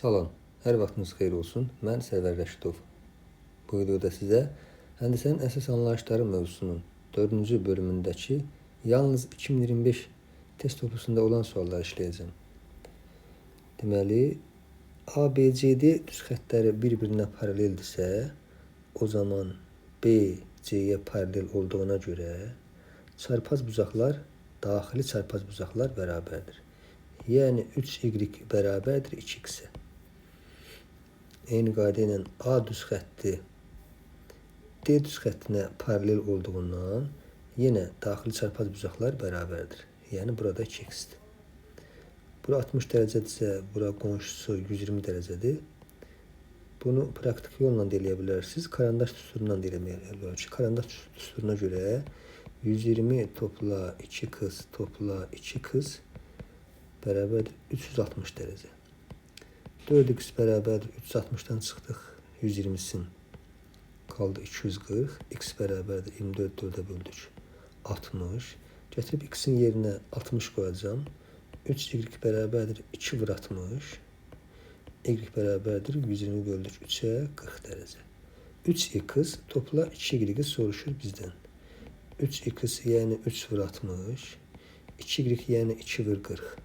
Salam, hər vaxtınız xeyir olsun. Mən Səvər Rəşidov. Bu videoda sizə həndisənin əsas anlayışları mövzusunun 4-cü bölümündəki yalnız 2025 test toplusunda olan suallar işləyəcəm. Deməli, ABCD düz xəttləri bir-birinə paraleldirsə, o zaman BC-yə paralel olduğuna görə çarpaz bucaqlar, daxili çarpaz bucaqlar bərabərdir. Yəni 3y bərabərdir 2x-ə. Eyni qayda ilə A düz xətti D düz xəttinə paralel olduğundan yenə daxili çarpaz bucaqlar bərabərdir. Yəni burada 2x-dir. Bura 60 dərəcədirsə, bura qonşusu 120 dərəcədir. Bunu praktik yolla da eləyə bilərsiniz. Karandaş düsturundan da eləməyə bilərsiniz. Karandaş düsturuna görə 120 topla 2x topla 2x bərabərdir 360 dərəcə. 4x bərabərdir 360-dan çıxdıq 120-sin. Qaldı 240. X bərabərdir 24 4-ə böldük 60. Gətirib x-in yerinə 60 qoyacağım. 3y bərabərdir 2 vur 60. Y bərabərdir 120 böldük 3-ə 40 dərəcə. 3x topla 2y soruşur bizdən. 3x yəni 3 vur 60. 2y yəni 2 vur 40.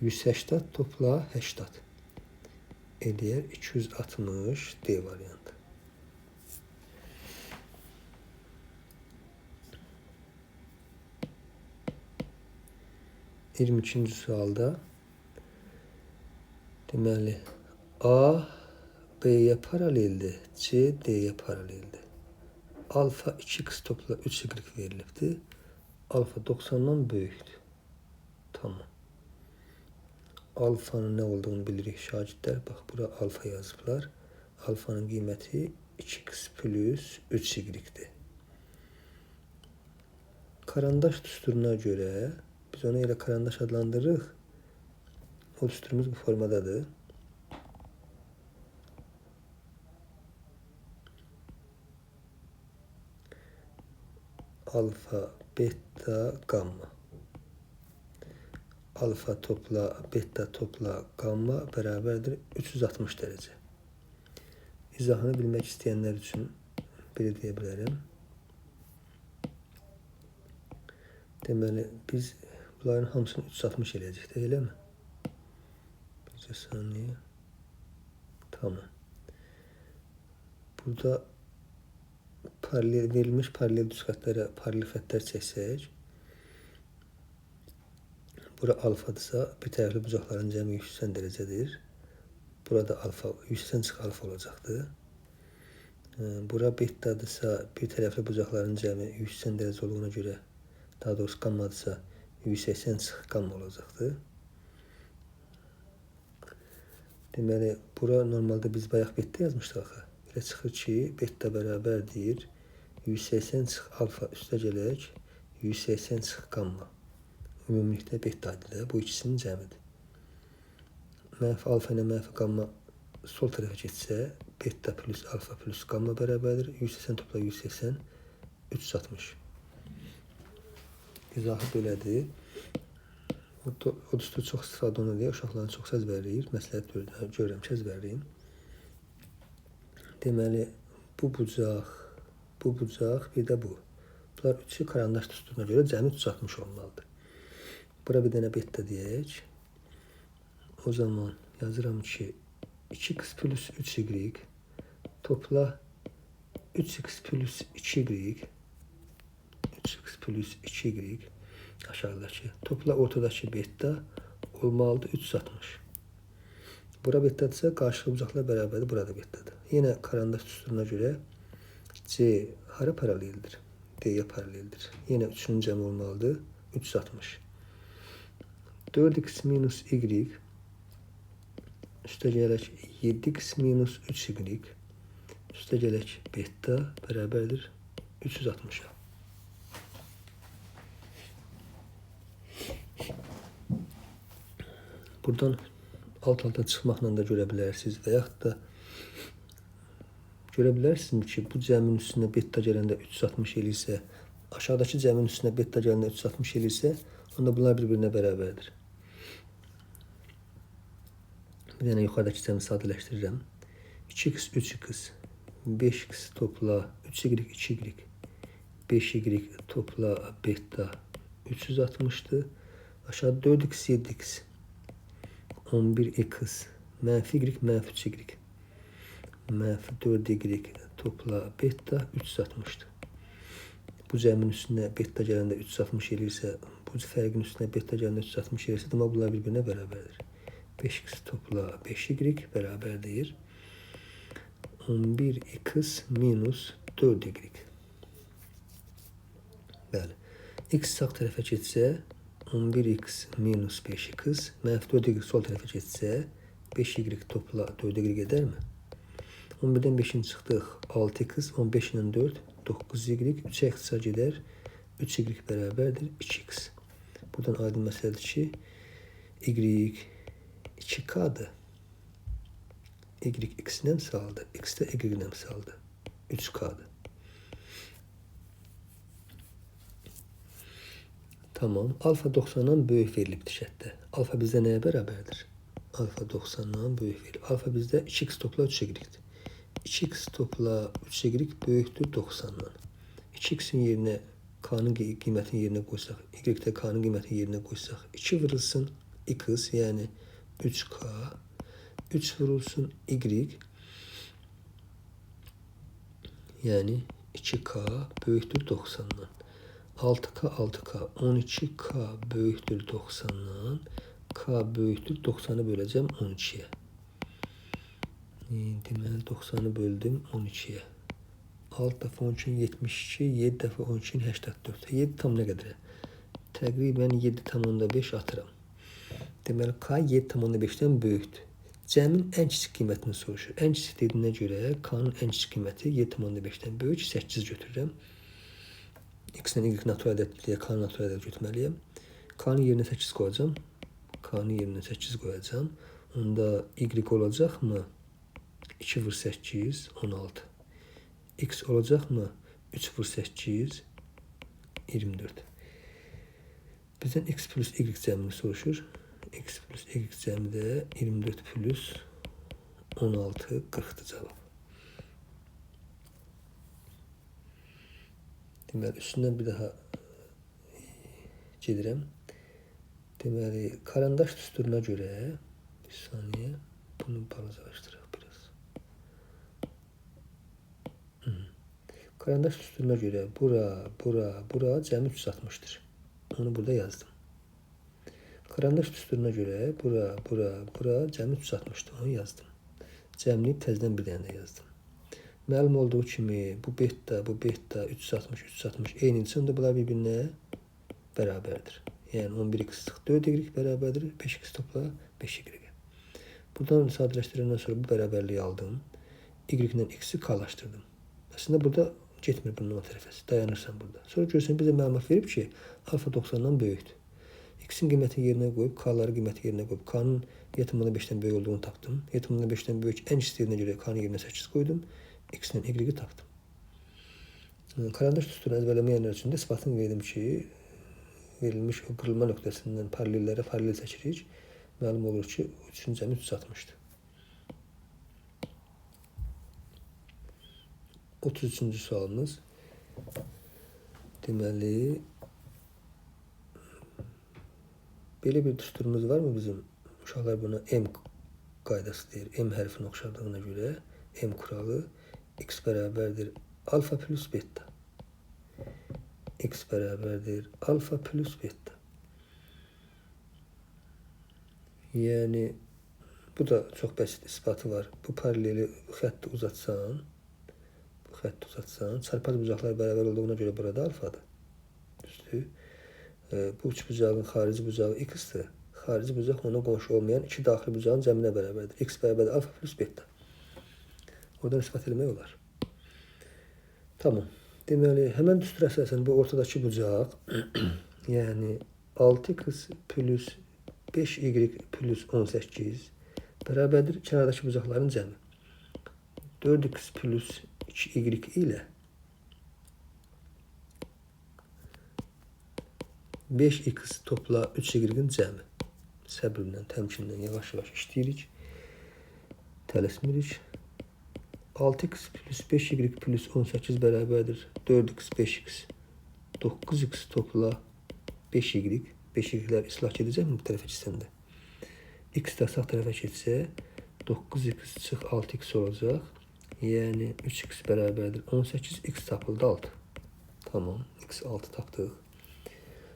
180 topla 80. Eləyər 260 D variantı. Yirmi ikinci sualda deməli A B-yə paraleldir, C D-yə paraleldir. Alfa 2x topla 3y verilibdir. Alfa 90-dan böyükdür. Tamam. Alfanın nə olduğunu bilirik şagirdlər. Bax, bura alfa yazıblar. Alfanın qiyməti 2x plus 3y-dir. Karandaş düsturuna görə biz onu elə karandaş adlandırırıq. O düsturumuz bu formadadır. Alfa, beta, gamma. Alfa topla, beta topla, gamma bərabərdir 360 dərəcə. İzahını bilmək istəyənlər üçün belə deyə bilərəm. Deməli, biz bunların hamısını 360 eləyəcək də, eləmi? Bir saniyə. Tamam. Burada verilmiş paralel düz xətlərə paralel xəttlər çəksək, bura alfadırsa, bir tərəfli bucaqların cəmi 180 dərəcədir. Burada alfa, 180 çıx alfa olacaqdır. Bura betadırsa, bir tərəfli bucaqların cəmi 180 dərəcə olduğuna görə, daha doğrusu gammadırsa, 180 çıx gamma olacaqdır. Deməli, bura normalde biz bayaq beta yazmışdıq axı. Belə çıxır ki, beta bərabərdir 180 çıx alfa üstə gələk 180 çıx gamma. Ümumilikdə beta ilə bu ikisinin cəmidir. Mənfi alfa ilə mənfi gamma sol tərəfə getsə, beta plus alfa plus gamma bərabərdir 180 topla 180 360. İzahı belədir. O düstur çox istifadə olunur deyə uşaqların çox əzbərləyir. Məsləhət görürəm ki, əzbərləyin. Deməli, bu bucaq, bir də bu. Bunlar üçü karandaş düsturuna görə cəmi 360 olmalıdır. Bura bir dənə beta deyək. O zaman yazıram ki, 2x plus 3y topla 3x plus 2y 3x plus 2y aşağıdakı topla ortadakı beta olmalıdır 360. Bura betadırsa qarşılıqlı bucaqlar bərabərdir, burada betadır. Yenə karandaş düsturuna görə C hara paraleldir? D-yə paraleldir. Yenə 3-ün cəmi olmalıdır 360. 4x minus y üstə gələk 7x minus 3y üstə gələk beta bərabərdir 360-a. Buradan alt-alta çıxmaqla da görə bilərsiniz və yaxud da görə bilərsiniz ki, bu cəmin üstünə beta gələndə 360 eləyirsə, aşağıdakı cəmin üstünə beta gələndə 360 eləyirsə, onda bunlar bir-birinə bərabərdir. Bir dənə yuxarıdakı cəmi sadələşdirirəm. 2x, 3x, 5x topla 3y, 2y, 5y topla beta 360'dır. Aşağı 4x, 7x, 11x, mənfi y, mənfi 3y, mənfi 4y topla beta 360'dır. Bu cəmin üstünə beta gələndə 360 eləyirsə, bu fərqin üstünə beta gələndə 360 eləyirsə, demək bunlar bir-birinə bərabərdir. 5x topla 5y bərabərdir 11x minus 4y. Bəli. X sağ tərəfə getsə 11x minus 5x, mənfi 4y sol tərəfə getsə 5y topla 4y gedərmi? 11'dən 5'in çıxdıq 6x, 15 ilə 4, 9y, 3'ə ixtisar gedər, 3y bərabərdir 2x. Buradan aydın məsələdir ki, y 2k'dır. Y x-lə saldı, x də y-lə saldı, 3k'dır. Tamam, alfa 90'dan böyük verilibdir şərtdə. Alfa bizdə nəyə bərabərdir? Alfa 90'dan böyük verilir. Alfa bizdə 2x topla 3y'dir. 2x topla 3y böyükdür 90'dan. 2x'in yerinə k'nın qiymətini yerinə qoysaq, y də k'nın qiymətini yerinə qoysaq, 2 vurulsun x, yəni 3k, 3 vurulsun y, yəni 2k böyükdür 90'dan. 6k, 6k, 12k böyükdür 90'dan, k böyükdür 90'ı böləcəm 12'yə. Deməli 90'ı böldüm 12'yə. 6 dəfə 12'nin 72, 7 dəfə 12'nin 84. 7 tam nə qədərə? Təqribən 7,5 atıram. Deməli k 7,5'dən böyükdür. Cəmin ən kiçik qiymətini soruşur. Ən kiçik dediyinə görə k'nın ən kiçik qiyməti 7,5'dən böyük 8 götürürəm. X-lə y natural ədədliyə k'nın natural ədəd götürməliyəm. K'nın yerinə 8 qoyacam. K'nın yerinə 8 qoyacam. Onda y olacaqmı? 2 vur 8, 16. X olacaqmı? 3 vur 8, 24. Bizdən x plus y cəmini soruşur. X plus y cəmi də 24 plus 16, 40'dır cavab. Deməli, üstündən bir daha gedirəm. Deməli, karandaş düsturuna görə, bir saniyə, bunu balacalaşdıraq biraz. Karandaş düsturuna görə bura cəmi 360'dır. Onu burada yazdım. Karandaş düsturuna görə bura cəmi 360'dır. Onu yazdım. Cəmliyib təzədən bir dənə də yazdım. Məlum olduğu kimi bu beta 360 eyni içində bunlar bir-birinə bərabərdir. Yəni 11x 4y bərabərdir, 5x topla 5y. Buradan sadələşdirəndən sonra bu bərabərliyi aldım. Y ilə x-i k'laşdırdım. Əslində burada getmir bunun o tərəfəsi. Dayanırsan burada. Sonra görürsən bizə məlumat verib ki, alfa 90'dan böyükdür. X-in qiymətini yerinə qoyub, k'ları qiyməti yerinə qoyub, k'nın 7,5'dən böyük olduğunu tapdım. 7,5'dən böyük ən istəyinə görə k'nın yerinə 8 qoydum. X ilə y tapdım. Karandaş düsturunu əzbərləməyənlər üçün də isbatını verdim ki, verilmiş o qırılma nöqtəsindən paralellərə paralel çəkirik. Məlum olur ki, 3-cü cəmi 360'dır. 33-cü sualımız. Deməli, belə bir düsturumuz var mı bizim? Uşaqlar buna M qaydası deyir. M hərfini oxşardığına görə M kuralı x bərabərdir alfa plus beta. X bərabərdir alfa plus beta. Yəni, bu da çox bəsit isbatı var. Bu paraleli, bu xətti uzatsan, çarpaz bucaqlar bərabər olduğuna görə burada alfadır. Düzdür. Bu üç bucağın xarici bucağı x-dir. Xarici bucaq ona qonşu olmayan iki daxili bucağın cəminə bərabərdir. X bərabərdir alfa plus beta. Oradan isbat etmək olar. Tamam. Deməli, həmən düstur əsasən bu ortadakı bucaq, yəni 6x plus 5y plus 18 bərabərdir kənardakı bucaqların cəmi. 4x plus 2y ilə 5x topla 3y'nin cəmi. Səbirlə, təmkinlə, yavaş-yavaş işləyirik. tələsmirik. 6x plus 5y plus 18 bərabərdir 4x 5x 9x topla 5y. 5y'lər islah edəcək mi bu tərəfə keçsəndə? X də sağ tərəfə keçsə 9x çıx 6x olacaq. Yəni 3x bərabərdir 18, x tapıldı 6. Tamam, x 6 tapdıq.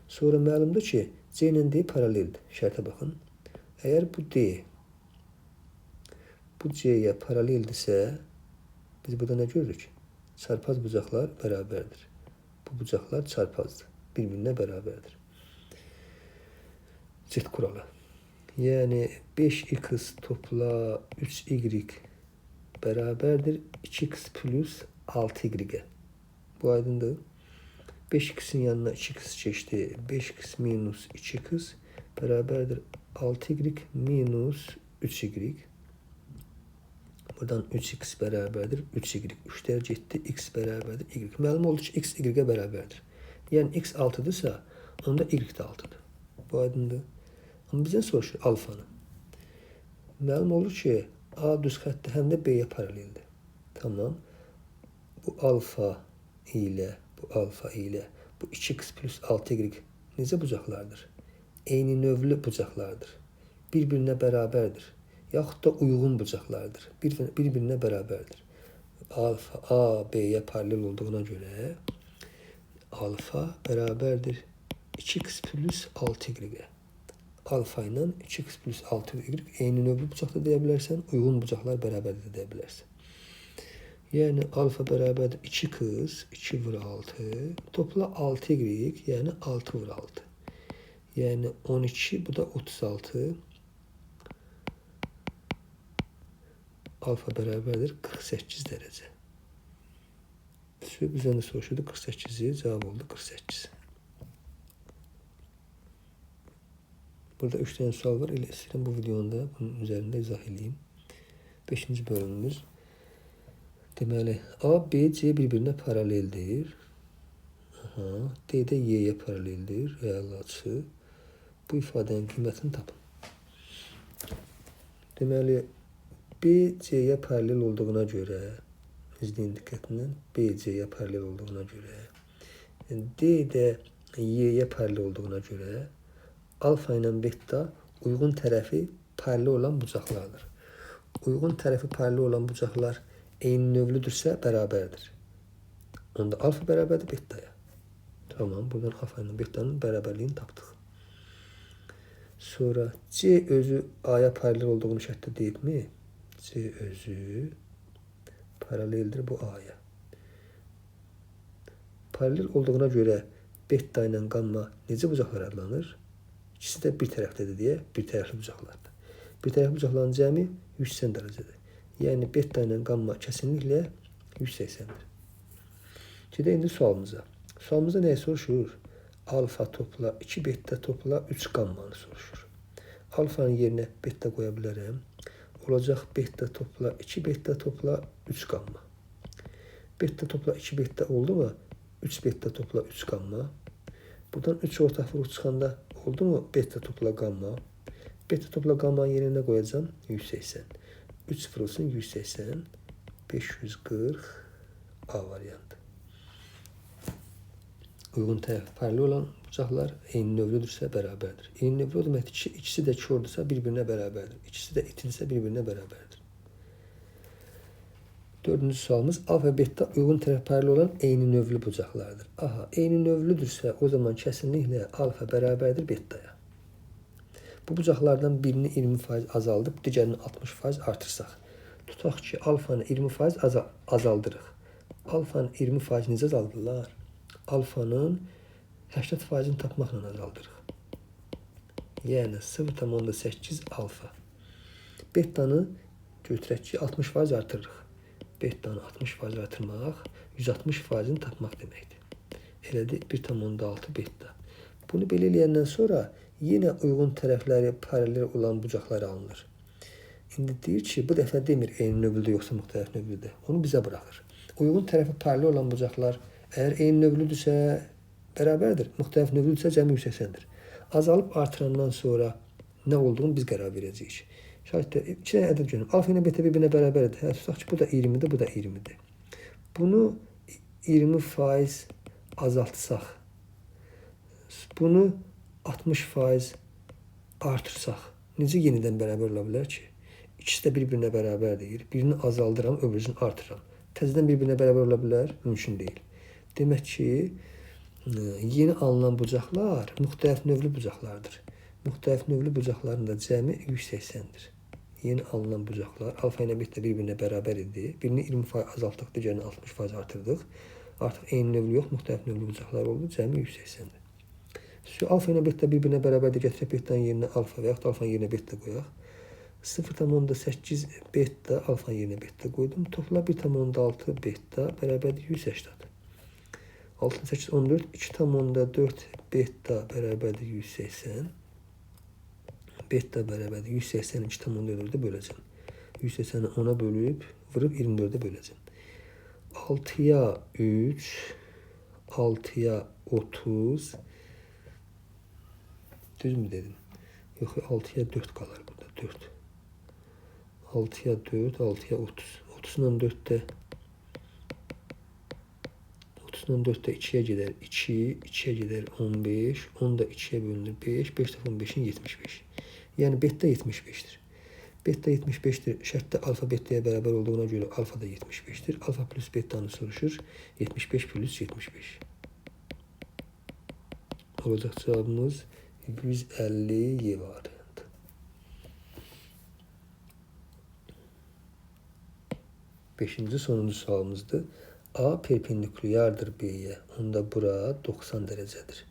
Sonra məlumdur ki, C ilə D paraleldir. Şərtə baxın. Əgər bu D bu C-yə paraleldirsə, biz burada nə görürük? Çarpaz bucaqlar bərabərdir. Bu bucaqlar çarpazdır. Bir-birinə bərabərdir. Cet kuralı. Yəni 5x topla 3y bərabərdir 2x plus 6y. Bu aydındır. 5x'in yanına 2x keçdi. 5x minus 2x bərabərdir 6y minus 3y. Buradan 3x bərabərdir 3y. 3'lər getdi. X bərabərdir y. Məlum oldu ki, x y-ə bərabərdir. Yəni x 6-dırsa, onda y də 6-dır. Bu aydındır. Amma bizdən soruşur alfanı. Məlum olur ki, A düz xəttdə həm də B-yə paraleldir. Tamam. Bu alfa ilə bu 2x plus 6y necə bucaqlardır? Eyni növlü bucaqlardır. Bir-birinə bərabərdir. Yaxud da uyğun bucaqlardır. Bir-birinə bərabərdir. Alfa A, B-yə paralel olduğuna görə alfa bərabərdir 2x plus 6y. Alfa ilə 2x plus 6y eyni növlü bucaqda deyə bilərsən, uyğun bucaqlar bərabərdir deyə bilərsən. Yəni alfa bərabərdir 2x, 2 vur 6, topla 6y, yəni 6 vur 6. Yəni 12, bu da 36. Alfa bərabərdir 48 dərəcə. Bizdən də soruşurdu 48'i, cavab oldu 48. Burada 3 tane sual var. Elə istəyirəm bu videonda bunun üzərində izah edeyim. 5-ci bölümümüz. Deməli, A, B, C bir-birinə paraleldir. D də Y-yə paraleldir. Rəalçı. Bu ifadənin qiymətini tapın. Deməli, B, C-yə paralel olduğuna görə, izləyin diqqətlə, B, C-yə paralel olduğuna görə, D də Y-yə paralel olduğuna görə, alfa ilə beta uyğun tərəfi paralel olan bucaqlardır. Uyğun tərəfi paralel olan bucaqlar eyni növlüdürsə bərabərdir. Onda alfa bərabərdir betaya. Tamam, buradan alfa ilə betanın bərabərliyini tapdıq. Sonra C özü A-ya paralel olduğunu şərtdə deyibmi? C özü paraleldir bu A-ya. Paralel olduğuna görə beta ilə gamma necə bucaqlar adlanır? İkisi də bir tərəfdədir deyə bir tərəfli bucaqlardır. Bir tərəfli bucaqların cəmi 180 dərəcədir. Yəni beta ilə gamma kəsinliklə 180'dir. Gedək indi sualımıza. Sualımızda nəyi soruşur? Alfa topla 2 beta topla 3 gammanı soruşur. Alfanın yerinə beta qoya bilərəm. Olacaq beta topla 2 beta topla 3 gamma. Beta topla 2 beta oldu mu? 3 beta topla 3 gamma. Buradan 3 ortaq vuruq çıxanda oldu mu? Beta topla gamma. Beta topla gammanın yerinə qoyacağım 180. 3 vurulsun 180. 540 A variantı. Uyğun tərəfi paralel olan bucaqlar eyni növlüdürsə bərabərdir. Eyni növlü o deməkdir ki, ikisi də kördürsə bir-birinə bərabərdir. İkisi də itinsə bir-birinə bərabərdir. 4-cü sualımız A və beta uyğun tərəfi paralel olan eyni növlü bucaqlardır. Aha, eyni növlüdürsə o zaman kəsinliklə alfa bərabərdir betaya. Bu bucaqlardan birini 20% azaldıb, digərini 60% artırsaq. Tutaq ki, alfanı 20% azaldırıq. Alfanın 20% necə azaldırlar? Alfanın 80%'ini tapmaqla azaldırıq. Yəni 0,8 alfa. Betanı götürək ki, 60% artırırıq. Betanı 60% artırmaq 160%'ini tapmaq deməkdir. Elədir 1,6 beta. Bunu belə eləyəndən sonra yenə uyğun tərəfləri paralel olan bucaqlar alınır. İndi deyir ki, bu dəfə demir eyni növlüdür yoxsa müxtəlif növlüdür. Onu bizə buraxır. Uyğun tərəfi paralel olan bucaqlar əgər eyni növlüdürsə bərabərdir. Müxtəlif növlüdürsə cəmi 180'dir. Azalıb artırandan sonra nə olduğunu biz qərar verəcəyik. Şahitdə 2 dənə ədəd görürəm. Alfa ilə beta bir-birinə bərabərdir. Hə, tutaq ki, bu da 20-dir, bu da 20-dir. Bunu 20% azaltsaq, bunu 60% artırsaq, necə yenidən bərabər ola bilər ki? İkisi də bir-birinə bərabərdir. Birini azaldıram, öbürünü artırıram. Təzədən bir-birinə bərabər ola bilər? Mümkün deyil. Demək ki, yeni alınan bucaqlar müxtəlif növlü bucaqlardır. Müxtəlif növlü bucaqların da cəmi 180-dir. Yeni alınan bucaqlar alfa ilə beta bir-birinə bərabər idi. Birini 20% azaltdıq, digərini 60% artırdıq. Artıq eyni növlü yox, müxtəlif növlü bucaqlar oldu. Cəmi 180-dir. Alfa ilə beta bir-birinə bərabərdir. Gətirək betanın yerinə alfa və yaxud alfanın yerinə beta qoyaq. 0,8 beta alfanın yerinə beta qoydum. Topla 1,6 beta bərabərdir 180. 6, 8, 14, 2,4 beta bərabərdir 180. Beta bərabərdir 180-i 2,4-ə böləcəm. 180-i 10-a bölüb, vurub 24-ə böləcəm. 6-ya 3, 6-ya 30. Düzmü dedim? Yox, 6-ya 4 qalır burada, 4. 6-ya 4, 6-ya 30. 30-dan 4-də 2-yə gedər 2, 2-yə gedər 15, 10 da 2-yə bölünür 5, 5 dəfə 15-in 75. Yəni beta 75-dir. Beta 75-dir. Şərtdə alfa betaya bərabər olduğuna görə alfa da 75-dir. Alfa plus betanı soruşur. 75 plus 75. Olacaq cavabımız 150 variantı. 5-ci sonuncu sualımızdır. A perpendikulyardır B-yə. Onda bura 90 dərəcədir.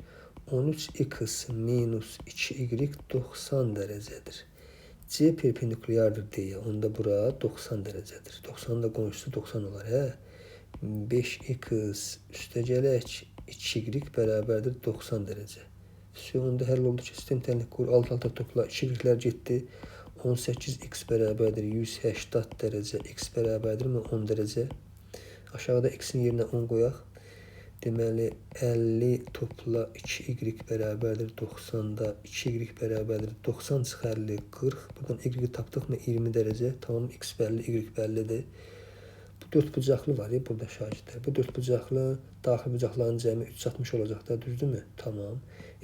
13x minus 2y 90 dərəcədir. C perpendikulyardır D-yə. Onda bura 90 dərəcədir. 90 da qonşusu 90 olar. Hə? 5x üstə gələk 2y bərabərdir 90 dərəcə. Onda həll oldu ki, sistem tənlik qur. Alt-alta topla. 2y-lər getdi. 18x bərabərdir 180 dərəcə. X bərabərdirmi 10 dərəcə? Aşağıda x-in yerinə 10 qoyaq. Deməli, 50 topla 2y bərabərdir 90-da 2y bərabərdir 90 çıx 50, 40. Buradan y tapdıqmı 20 dərəcə. Tamam, x bəlli, y bəllidir. Bu 4 bucaqlı var ya burada şagirdlər. Bu 4 bucaqlı daxil bucaqların cəmi 360 olacaq da, düzdürmü? Tamam.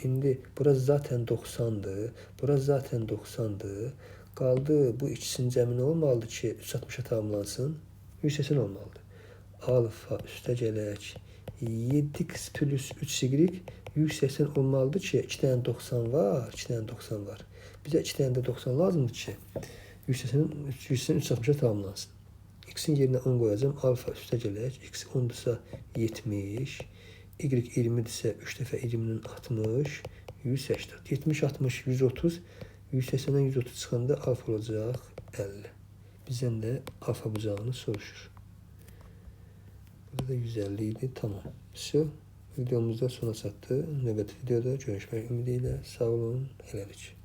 İndi burası zaten 90-dır. Burası zaten 90-dır. Qaldı bu ikisinin cəmi nə olmalıdır ki 360-a tamamlansın? 180 olmalıdır. Alfa üstə gələk 7x plus 3y 180 olmalıdır ki 2 dənə 90 var, 2 dənə 90 var. Bizə 2 dənə də 90 lazımdır ki 180 360-a tamamlansın. X-in yerinə 10 qoyacağım. Alfa üstə gələk. X 10-dırsa 70. Y 20-dirsə 3 dəfə 20-nin 60. 180. 70, 60, 130. 180-dən 130 çıxanda alfa olacaq 50. Bizdən də alfa bucağını soruşur. Burada da 150 idi. Tamam. Videomuzda sona çatdı. Növbəti videoda görüşmək ümidi ilə. Sağ olun. Hələlik.